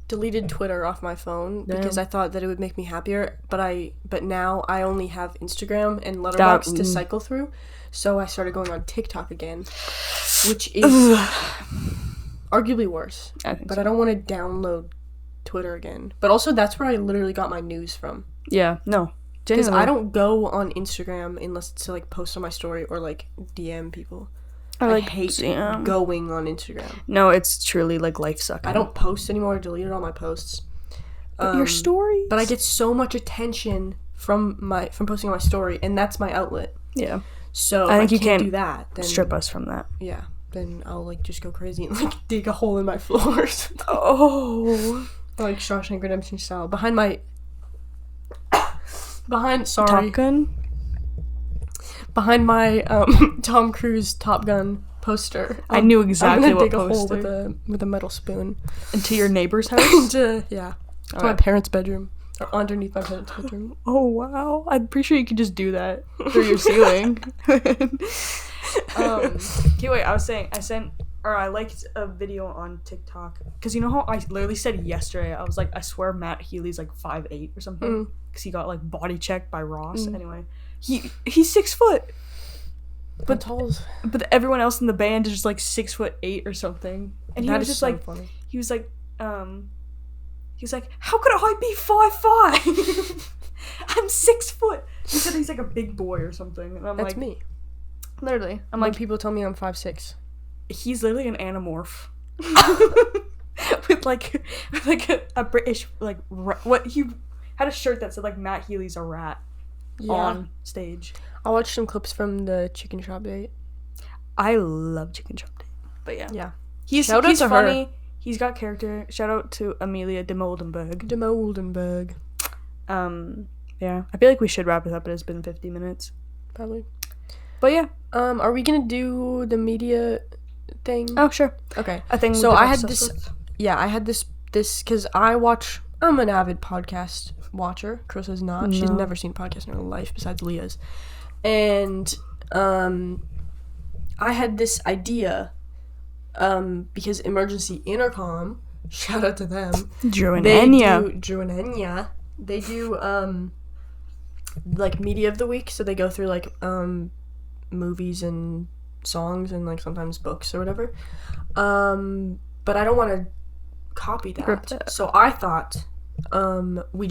deleted Twitter off my phone because I thought that it would make me happier, but now I only have Instagram and Letterboxd to cycle through, so I started going on TikTok again, which is arguably worse. I think But so. I don't want to download Twitter again. But also, that's where I literally got my news from. Yeah, no. Because Genuinely. I don't go on Instagram unless it's to like post on my story or like DM people. I hate going on Instagram. No, it's truly like life sucking. I don't post anymore. I deleted all my posts. Your story? But I get so much attention from posting on my story, and that's my outlet. Yeah. So I think you can't can't do that. Then, Strip us from that. Yeah. Then I'll like just go crazy and like dig a hole in my floors. Oh. Like Shawshank Redemption style. Sorry. Top Gun? Behind my Tom Cruise Top Gun poster. I knew exactly I'm gonna what dig a hole poster. with a metal spoon. Into your neighbor's house? To my Alright. parents' bedroom. Or underneath my parents' bedroom. Oh, wow. I'm pretty sure you could just do that through your ceiling. Okay, wait, I liked a video on TikTok. Because you know how I literally said yesterday, I was like, I swear Matt Healy's like 5'8" or something. Because he got like body checked by Ross. Anyway, he's 6 foot. But tall's But everyone else in the band is just like 6'8" or something. And he that was is just so like, funny. he was like, how could I be 5'5"? I'm 6 foot. He said he's like a big boy or something. And I'm That's like, me. literally. I'm When like, people tell me I'm 5'6". he's literally an anamorph. with like a British, like, what he had a shirt that said like Matt Healy's a rat on stage. I watched some clips from the chicken shop date. I love Chicken Chop Day. But yeah. Yeah. He's Shout out to her. funny. He's got character. Shout out to Amelia de Moldenberg. De Moldenberg. Yeah. I feel like we should wrap it up. It has been 50 minutes. Probably. But yeah. Are we gonna do the media thing? Oh, sure. Okay. A thing So we've been I had obsessed this. with. Yeah, I had this because I'm an avid podcast watcher. Carissa's not. She's No. never seen a podcast in her life besides Leah's. And I had this idea because Emergency Intercom, shout out to them. Drew and Drew and Enya. They do like media of the week, so they go through like movies and songs and like sometimes books or whatever. But I don't want to copy that. So I thought we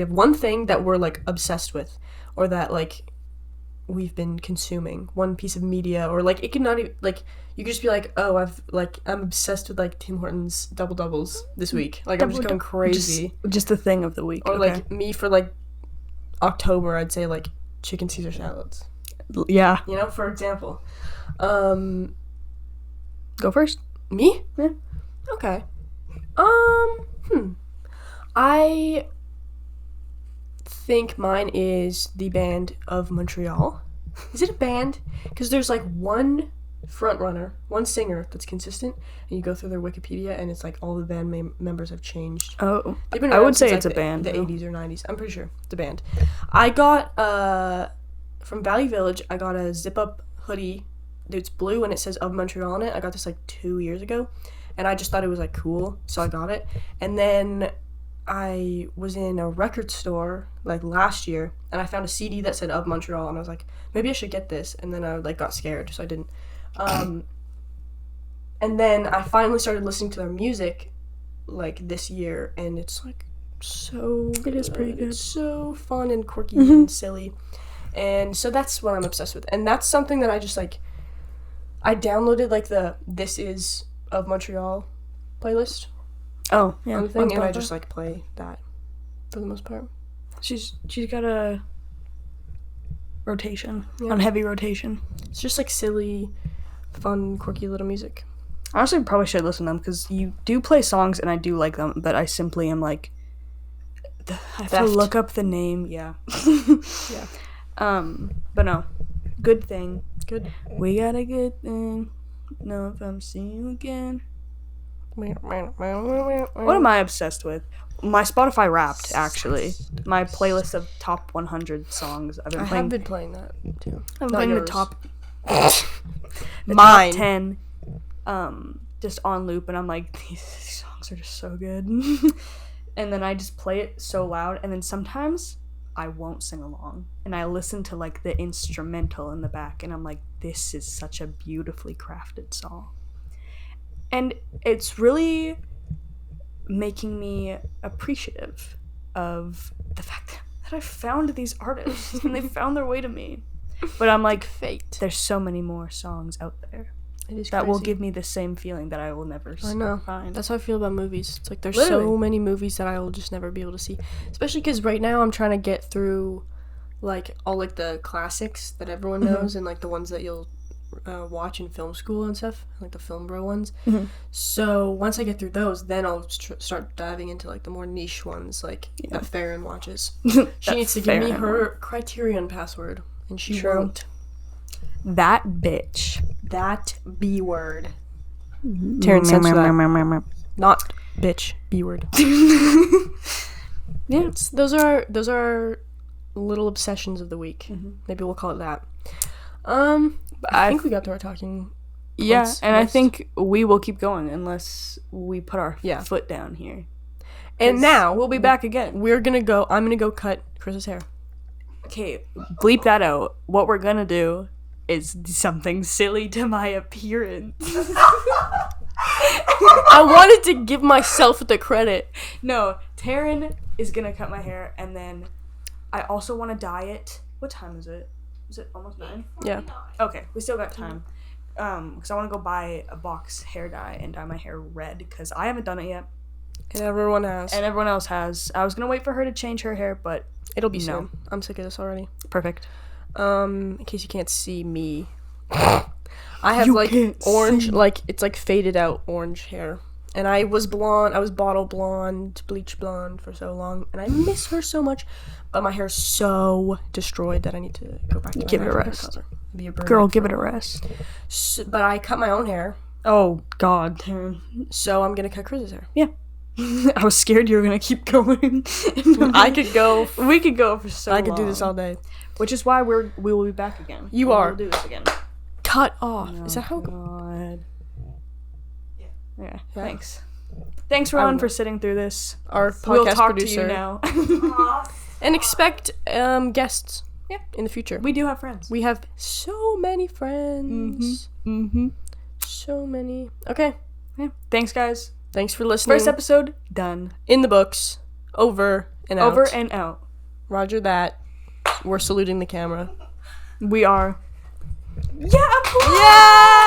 have one thing that we're like obsessed with, or that like we've been consuming, one piece of media, or like it could not even like you could just be like, oh, I'm obsessed with like Tim Hortons double doubles this week. Like I'm just going crazy. Just the thing of the week. Or okay. like me for like October, I'd say like chicken Caesar salads. Yeah. You know, for example. Go first. Me? Yeah. Okay. I think mine is the band of Montreal. Is it a band? Because there's like one front runner, one singer that's consistent, and you go through their Wikipedia, and it's like all the band members have changed. Oh. They've been I around would say since, it's a band, The though. 80s or 90s. I'm pretty sure it's a band. I got from Valley Village. I got a zip up hoodie. It's blue and it says of Montreal on it. I got this like 2 years ago, and I just thought it was like cool, so I got it. And then I was in a record store like last year, and I found a CD that said of Montreal, and I was like, maybe I should get this. And then I like got scared, so I didn't. And then I finally started listening to their music like this year, and it's like so It is pretty good. It's so fun and quirky and silly. And so that's what I'm obsessed with. And that's something that I just like I downloaded like the This Is of Montreal playlist Oh, yeah. on the thing, on and I Spotify. just like play that for the most part. She's got a rotation. Yeah. On heavy rotation. It's just like silly, fun, quirky little music. Honestly, probably should listen to them because you do play songs and I do like them, but I simply am like, I have to Theft. look up the name. Yeah. Yeah. But no, good thing. Good. We got a good thing. No, if I'm seeing you again. What am I obsessed with? My Spotify Wrapped, actually. My playlist of top 100 songs. I've been I playing. have been playing that too. I'm Not playing yours. the top Mine. 10 just on loop, and I'm like, these songs are just so good. And then I just play it so loud, and then sometimes I won't sing along, and I listen to like the instrumental in the back, and I'm like, this is such a beautifully crafted song. And it's really making me appreciative of the fact that I found these artists and they found their way to me. But I'm like, Fate. there's so many more songs out there It is that will crazy. give me the same feeling that I will never I know. find. That's how I feel about movies. It's like there's Literally. so many movies that I will just never be able to see. Especially because right now I'm trying to get through like all like the classics that everyone knows and like the ones that you'll watch in film school and stuff, like the film bro ones. So once I get through those, then I'll start diving into like the more niche ones, like that Farron watches. She needs to give me her Criterion password, and she True. won't. That bitch. That B word. Taryn censor that. Not bitch. B word. Yeah. Those are our little obsessions of the week. Maybe we'll call it that. I think we got to our talking. Yeah, points and I list. think we will keep going unless we put our Yeah. foot down here. And now we'll be back again. I'm gonna go cut Chris's hair. Okay, bleep that out. What we're gonna do is something silly to my appearance. I wanted to give myself the credit. No, Taryn is gonna cut my hair, and then I also want to dye it. What time is it? Is it almost 9? Yeah. Okay, we still got time. Because I want to go buy a box hair dye and dye my hair red, because I haven't done it yet, And everyone has. and everyone else has. I was gonna wait for her to change her hair, but It'll be No. soon. I'm sick of this already. perfect. In case you can't see me. I have You like can't orange, see. like it's like faded out orange hair. And I was blonde, I was bottle blonde, bleach blonde for so long, and I miss her so much. But my hair's so destroyed that I need to go back to my Give it a natural hair rest. color. Be a brunette Girl, for give it a while. rest. But I cut my own hair, Oh God, Taryn. so I'm gonna cut Chris's hair. I was scared you were gonna keep going. I could go. We could go for so long. I could do this all day. Which is why we will be back again. You We'll are. do this again. Cut off. Is that how? God. Yeah. Yeah. Thanks. Thanks, I Ron, will. for sitting through this. Our podcast We'll talk producer. to you now. And expect guests. Yeah. In the future. We do have friends. We have so many friends. Mm-hmm. So many. Okay. Yeah. Thanks, guys. Thanks for listening. First episode done. In the books. Over and out. Over and out. Roger that. We're saluting the camera. We are. Yeah!